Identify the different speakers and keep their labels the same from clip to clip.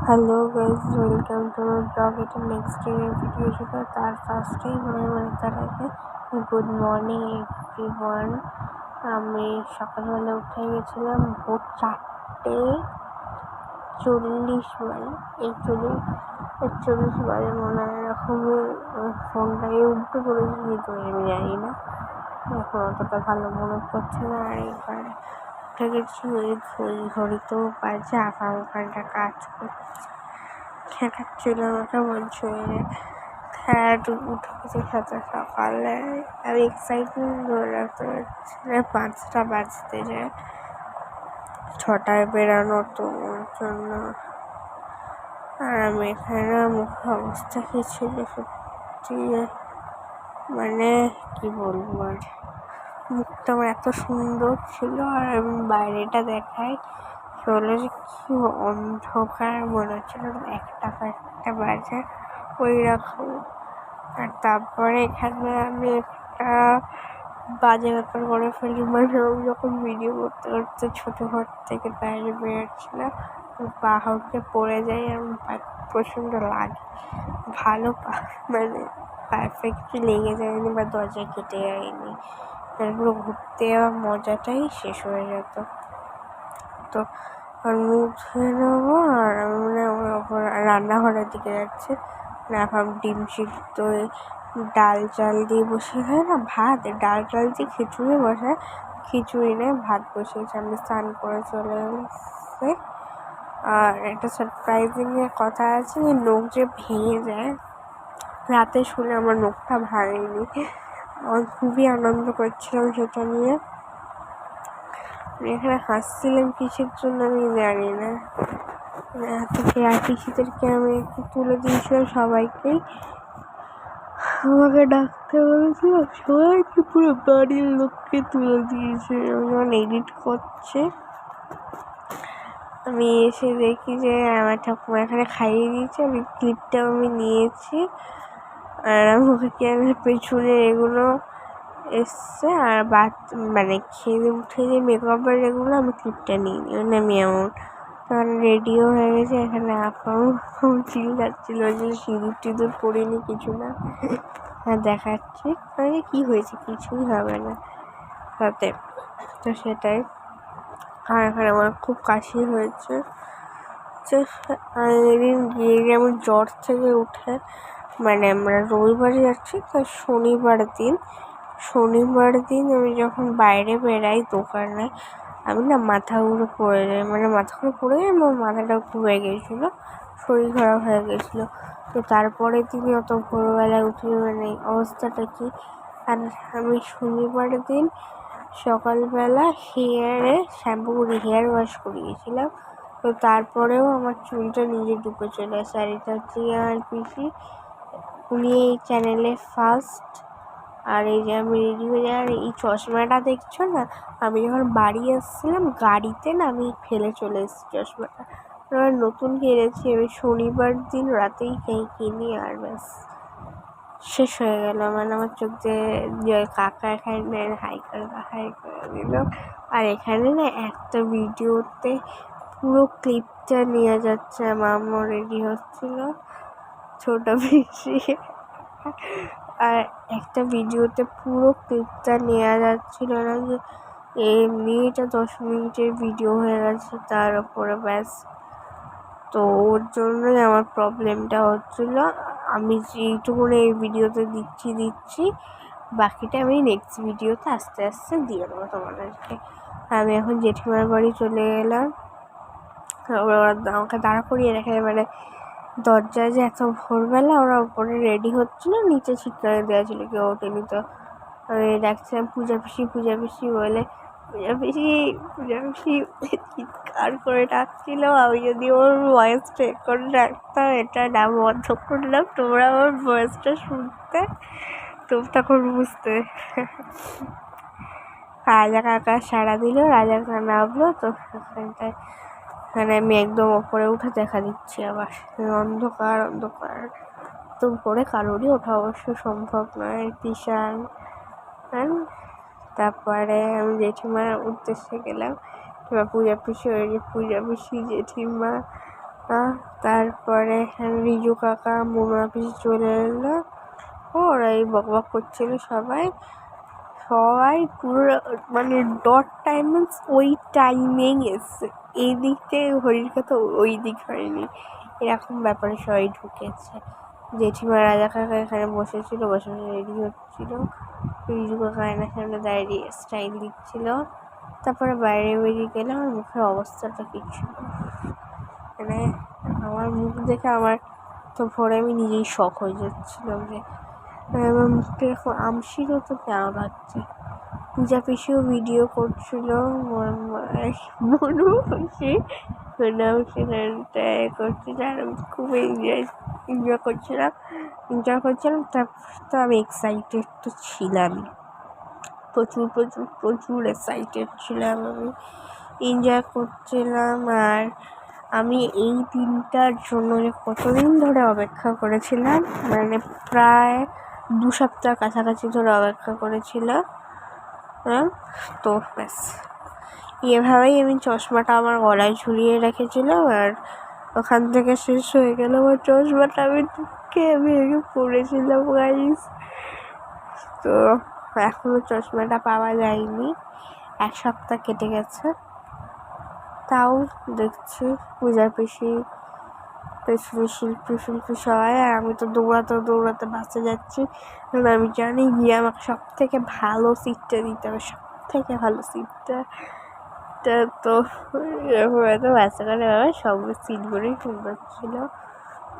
Speaker 1: Hello guys, welcome to my blog. এটা next day video ছিল, তার ফার্স্টেই তার আগে গুড মর্নিং এভরিওয়ান। আমি সকালবেলা উঠে গেছিলাম ভোর 4:40 বাজে, 41 বাজে মনে হয়। এরকমই ফোনটাকে উঠতে পড়েছি, তো আমি জানি না, এখন অতটা ভালো মনে পড়ছে না। আর এবার উঠে গেছি, ওই ঘড়িতেও বাজে 11 ঘন্টা কাজ করছে। খেটাচ্ছিল আমাকে, বলছে হ্যাঁ তুই উঠে গেছে সাথে সকালে। আমি এক্সাইটমেন্ট ধরে রাখতে পারছি না। 5টা বাজতে যায়, 6টায় বেরানো তো ওর জন্য। আর আমি এখানে মুখের অবস্থা কি ছিল সত্যি, মানে কি বলবো আর। মুখটা আমার এত সুন্দর ছিল, আর আমি বাইরেটা দেখাই চলে যে কি অন্ধকার মনে হচ্ছিল, 1টা বাজে ওই রকম। আর তারপরে এখানে আমি একটা বাজে ব্যাপার করে ফেলি, মানে আমি যখন ভিডিও করতে করতে ছোট ঘর থেকে বাইরে বেরোচ্ছিলাম, পাহাড়কে পড়ে যাই, আর প্রচণ্ড লাগে। ভালো মানে পারফেক্টলি লেগে যায়নি বা দরজা কেটে যায়নি, এগুলো ঘুরতে যাওয়ার মজাটাই শেষ হয়ে যেত। তো মুখ ধুয়ে নেবো, আর আমি রান্নাঘরের দিকে যাচ্ছি। এখন ডিম সিদ্ধ, ডাল চাল দিয়ে বসে হয় না, ভাত ডাল চাল দিয়ে খিচুড়ি বসায়, খিচুড়ি নেই ভাত বসিয়েছি। আমি স্নান করে চলে এসে, আর একটা সারপ্রাইজিং এর কথা আছে যে নখ যে ভেঙে যায়, রাতে শুনে আমার নখটা ভাঙেনি। আমার খুবই আনন্দ করছিলাম সেটা নিয়ে। এখানে হাসছিলাম কিসের জন্য আমি জানি না। আর পিসিদেরকে আমি একটু তুলে দিয়েছিলাম সবাইকেই, আমাকে ডাকতে বলেছিল, সবাইকে পুরো বাড়ির লোককে তুলে দিয়েছে। আমি যখন এডিট করছে, আমি এসে দেখি যে আমার ঠাকুমা এখানে খাইয়ে দিয়েছে, আমি ক্লিপটাও আমি নিয়েছি। আর আমাকে পেছনে এগুলো এসছে, আর মানে খেয়ে উঠে যে মেকআপের এগুলো আমি ক্লিপটা নিইনি, মানে আমি এমন তখন রেডিও হয়ে গেছে। এখানে আপাও চিল্লাচ্ছিল যে সিঁদুর টিঁদুর পরিনি কিছু না। হ্যাঁ দেখাচ্ছি, মানে কি হয়েছে, কিছুই হবে না তাতে। তো সেটাই। আর এখানে আমার খুব কাশি হয়েছে। এদিন গিয়ে যেমন জ্বর থেকে উঠে, মানে আমরা রবিবারে যাচ্ছি, তো শনিবার দিন আমি যখন বাইরে বেরাই দোকানে, আমি না মাথা ঘুরে পড়ে যাই, মানে মাথা ঘুরে পড়ে যাই, আমার মাথাটা ঘুরে গেছিলো, শরীর খারাপ হয়ে গেছিলো। তো তারপরে তিনি অত ভোরবেলায় উঠে, মানে অবস্থাটা কি। আর আমি শনিবার দিন সকালবেলা হেয়ারে শ্যাম্পু করে হেয়ার ওয়াশ করিয়েছিলাম, তো তারপরেও আমার চুলটা নিজে ডুবে চলে আসে। আর এটা হচ্ছে আমার পিসি, উনি এই চ্যানেলে ফার্স্ট। আর এই যে আমি রেডি হয়ে যাই, আর এই চশমাটা দেখছো না, আমি যখন বাড়ি আসছিলাম গাড়িতে না, আমি ফেলে চলে এসেছি চশমাটা। নতুন কিনেছি আমি, শনিবার দিন রাতেই কিনি, আর ব্যাস শেষ হয়ে গেল। মানে আমার চোখ দিয়ে কাকা এখানে হাই করে দিল। আর এখানে না একটা ভিডিওতে পুরো ক্লিপটা নিয়ে যাচ্ছে, মাম্মা রেডি হচ্ছিল, ছোট বেশি। আর একটা ভিডিওতে পুরো ক্লিপটা নেওয়া যাচ্ছিল না, যে এমনিটা 10 মিনিটের ভিডিও হয়ে গেছে তার উপরে, ব্যাস। তো ওর জন্যই আমার প্রবলেমটা হচ্ছিল। আমি যেইটুকু এই ভিডিওতে দিচ্ছি, বাকিটা আমি নেক্সট ভিডিওতে আস্তে আস্তে দিয়ে দেবো তোমাদেরকে। আমি এখন জেঠিমার বাড়ি চলে গেলাম। ওরা আমাকে দাঁড়া করিয়ে রেখে, মানে দরজায় যে এত ভোরবেলা ওরা উপরে রেডি হচ্ছিলো, নিচে ছিটকারে দেওয়া ছিল, কেউ ওঠেনি। তো আমি ডাকছিলাম পূজা পিসি বলে, পূজা পিসি চিৎকার করে ডাকছিল। আমি যদি ওর ভয়েসটা এখন রাখতাম, এটা না বন্ধ করলাম, তোমরা ওর ভয়েসটা শুনতে, তো তখন বুঝতে। রাজা কাকা সাড়া দিল, রাজা কাকা নামলো, তো এখানে আমি একদম ওপরে উঠে দেখা দিচ্ছি। আবার অন্ধকার, তো উপরে কারোরই ওঠা অবশ্য সম্ভব নয়। তিশান, তারপরে আমি জেঠিমার উদ্দেশ্যে গেলাম। এবার পূজা পিসি জেঠিমা, তারপরে রিজু কাকা মুনা পিসি চলে এলো। ওরা এই বকবক করছিল সবাই পুরো মানে ডট টাইম ওই টাইমেই এসছে। এই দিক থেকে ঘড়ির কথা ওই দিক হয়নি, এরকম ব্যাপারে সবাই ঢুকেছে। জেঠিমা রাজা কাকা এখানে বসেছিল, বসে বসে রেডি হচ্ছিল। রিজু কাকা আয়নার সামনে দাঁড়িয়ে স্টাইল দিচ্ছিল। তারপরে বাইরে বেরিয়ে গেলে আমার মুখের অবস্থাটা কি ছিল, মানে আমার মুখ দেখে আমার তো ভোরে আমি নিজেই শক হয়ে যাচ্ছিলাম যে আমার মুখটা এখন আমশির তো কেন লাগছে। পূজা পিসিও ভিডিও করছিল, মনু পিসি করছিল, আর আমি খুব এনজয় করছিলাম। তো আমি এক্সাইটেড তো ছিলামই, প্রচুর প্রচুর প্রচুর এক্সাইটেড ছিলাম, আমি এনজয় করছিলাম। আর আমি এই দিনটার জন্য যে কতদিন ধরে অপেক্ষা করেছিলাম, মানে প্রায় 2 সপ্তাহ কাছাকাছি ধরে অপেক্ষা করেছিলাম। তো ব্যাস এভাবেই আমি চশমাটা আমার গলায় ঝুলিয়ে রেখেছিলাম, আর ওখান থেকে শেষ হয়ে গেল আমার চশমাটা। আমি দুঃখে ভেঙে পড়েছিলাম গাইস। তো এখনো চশমাটা পাওয়া যায়নি, 1 সপ্তাহ কেটে গেছে। তাও দেখছি পূজা পিসি পেছনে শিল্পী সবাই, আর আমি তো দৌড়াতে বাসে যাচ্ছি, কারণ আমি জানি গিয়ে আমাকে সব থেকে ভালো সিটটা দিতে হবে, সব থেকে ভালো সিটটা। তো এরকম এত বাসে করে সব সিটগুলোই সুন্দর ছিল,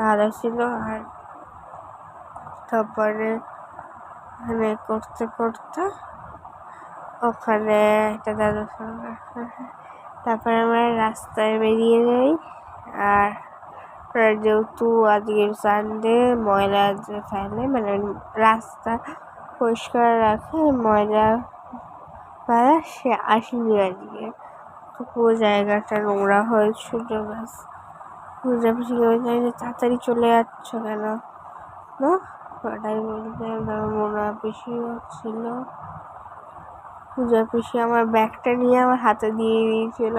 Speaker 1: ভালো ছিল। আর তারপরে ওখানে করতে করতে ওখানে একটা দাদুর সঙ্গে, তারপরে আমরা রাস্তায় বেরিয়ে যাই। আর যেহেতু আজকের সানডে, ময়লা ফেলে, মানে রাস্তা পরিষ্কার রাখে, ময়লা ফেলা সে আসেনি আজকে, তো পুরো জায়গাটা নোংরা হয়েছিল। ব্যাস পূজা পিসি যে তাড়াতাড়ি চলে যাচ্ছ কেন, না ওটাই বলতে মোনা পিসিও ছিল। পূজা পিসি আমার ব্যাগটা নিয়ে আমার হাতে দিয়ে দিয়েছিল,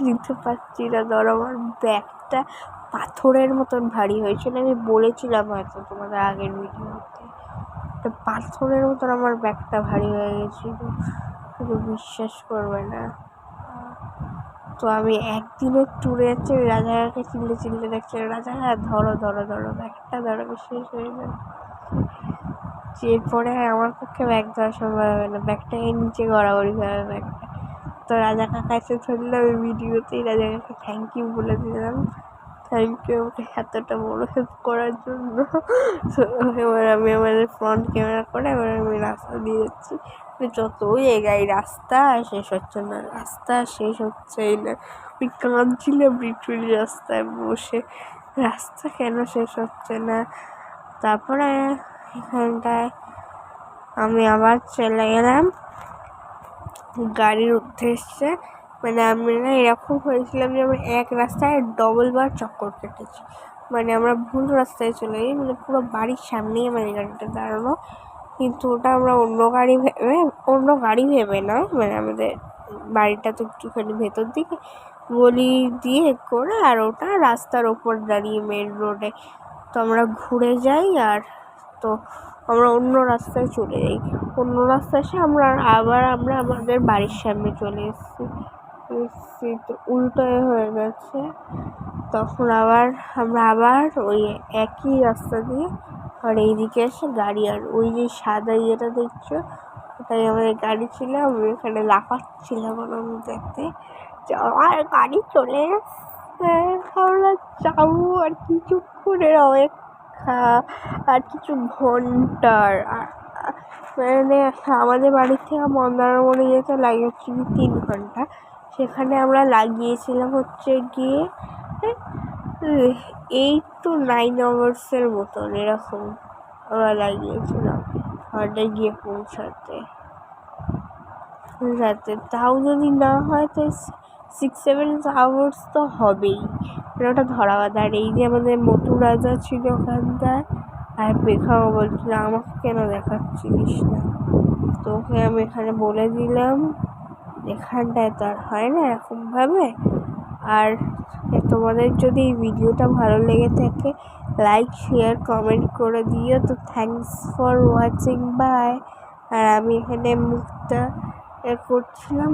Speaker 1: নিতে পারছি না, ধর আমার ব্যাগটা পাথরের মতন ভারী হয়েছিল। আমি বলেছিলাম হয়তো তোমাদের আগের ভিডিওতে, পাথরের মতন আমার ব্যাগটা ভারী হয়ে গেছিল, শুধু বিশ্বাস করবে না। তো আমি একদিনের ট্যুরে যাচ্ছি, রাজাকে চিল্লে দেখছি, রাজা ধরো ব্যাগটা ধরো, শেষ হয়ে যাবে। এরপরে আমার পক্ষে ব্যাগ ধরা সম্ভব হবে না, ব্যাগটাকে নিচে গড়াগড়ি হবে ব্যাগটা। তো রাজা কাকা এসে ধরলো, আমি ভিডিওতেই রাজা কাকা থ্যাংক ইউ বলে দিলাম, থ্যাংক ইউ আমাকে এতটা বড় হেল্প করার জন্য। এবার আমি আমাদের ফ্রন্ট ক্যামেরা করে এবার আমি রাস্তা দিয়ে যাচ্ছি, যতই এগাই রাস্তা শেষ হচ্ছে না, রাস্তা শেষ হচ্ছেই না। আমি কাঁদছিলাম লিটারালি রাস্তায় বসে, রাস্তা কেন শেষ হচ্ছে না। তারপরে এখানটায় আমি আবার চলে গেলাম গাড়ির উদ্দেশ্যে। মানে আমরা এরকম হয়েছিলাম যে আমরা এক রাস্তায় ডবল বার চক্কর কেটেছি, মানে আমরা ভুল রাস্তায় চলে যাই, মানে পুরো বাড়ির সামনেই আমার গাড়িটা দাঁড়ানো, কিন্তু ওটা আমরা অন্য গাড়ি ভেবে নয়, মানে আমাদের বাড়িটা তো একটুখানি ভেতর দিকে গলি দিয়ে করে, আর ওটা রাস্তার ওপর দাঁড়িয়ে মেন রোডে। তো আমরা ঘুরে যাই, আর তো আমরা অন্য রাস্তায় চলে যাই, অন্য রাস্তায় এসে আমরা আমাদের বাড়ির সামনে চলে এসেছি। তো উল্টো হয়ে গেছে, তখন আমরা আবার ওই একই রাস্তা দিয়ে আর এইদিকে এসে গাড়ি, আর ওই যে সাদা ইয়েটা দেখছো ওটাই আমাদের গাড়ি ছিল। আমি এখানে লাফাচ্ছিলাম দেখতে যে আমার গাড়ি চলে এসছে, আমরা যাবো আর কিছুক্ষণের অপেক্ষা, আর কিছু ঘন্টার। মানে আমাদের বাড়ির থেকে মন্দারমণি যেতে লাগে 3 ঘন্টা, সেখানে আমরা লাগিয়েছিলাম হচ্ছে গিয়ে 8 to 9 আওয়ার্সের মতন, এরকম আমরা লাগিয়েছিলাম ওখানে গিয়ে পৌঁছাতে। তাও যদি না হয় তো 6-7 আওয়ার্স তো হবেই, ওটা ধরা বাঁধা। আর এই যে আমাদের মটু রাজা ছিল ওখানটায়, আর পেখাও বলছিল আমাকে কেন দেখাচ্ছিলিস না, তো ওকে আমি এখানে বলে দিলাম এখানটায় তো আর হয় না এরকমভাবে, আর তোমাদের যদি এই ভিডিওটা ভালো লেগে থাকে লাইক শেয়ার কমেন্ট করে দিও। তো থ্যাংকস ফর ওয়াচিং, বাই। আর আমি এখানে মুখটা করছিলাম।